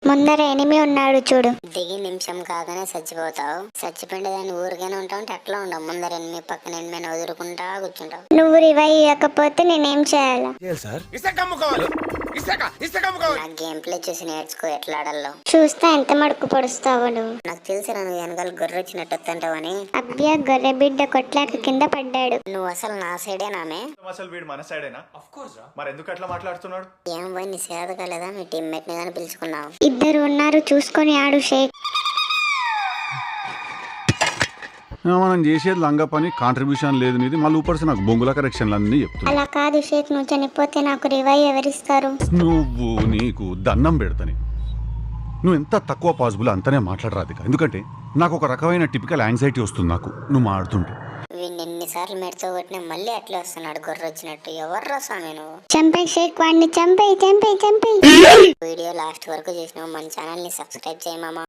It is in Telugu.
ముందర ఎనిమి ఉన్నాడు చూడు. దిగి నిమిషం కాగానే చచ్చిపోతావు. చచ్చిపోయింటే దాన్ని ఊరిగానే ఉంటావు అంటే అట్లా ఉండవు. ముందర ఎనిమి పక్కన ఎనిమిని వదులుకుంటా కూర్చుంటావు. నువ్వు రివైవ్ ఇవ్వకపోతే నేనేం చేయాలా? నా గేమ్ ప్లే చూసి నేర్చుకో ఎట్లా ఆడాలో. చూస్తా ఎంత మడుకు పొడుస్తావో నువ్వు. నాకు తెలిసి నువ్వు వెనకాల గొర్రె వచ్చినట్టు వస్తుంటావని. అబ్బా గొర్రె బిడ్డ కొట్లాక కింద పడ్డాడు. నువ్వు అసలు నా సైడే నామే. అసలు వీడు మన సైడేనా? ఆఫ్ కోర్స్ రా. మరి ఎందుకు అట్లా మాట్లాడుతున్నాడు? ఏం పోయి నీ సేద కాలేదా? మీ టీమ్మేట్ ని కానీ పిలుచుకున్నావు. ఇద్దరు ఉన్నారు చూసుకొని ఆడు షేక్. మనం చేసేది లంగా పని, కాంట్రిబ్యూషన్ లేదు నీది. మళ్ళీ ఊపర్సి నాకు బొంగుల కరెక్షన్లు అన్నీ చెప్తున్నా. అలా కాదు షేక్, నువ్వు చనిపోతే నాకు రివైవ్ ఎవరిస్తారు? నువ్వు నీకు దండం పెడతాని. నువ్వు ఎంత తక్కువ పాసిబుల్ అంతనే మాట్లాడరాదు. ఎందుకంటే నాకు ఒక రకమైన టిపికల్ యాంగ్జైటీ వస్తుంది నాకు నువ్వు మాట్లాడుతుంటే. వీడిని ఎన్నిసార్లు మెడతో కొట్టినా మళ్ళీ అట్లా వస్తున్నాడు గొర్రె వచ్చినట్టు. ఎవర్రా స్వామి నువ్వు? చంపే షేక్, వాడిని చంపే. వీడియో లాస్ట్ వరకు చేసినావు. మన ఛానల్ ని సబ్స్క్రైబ్ చేయమా.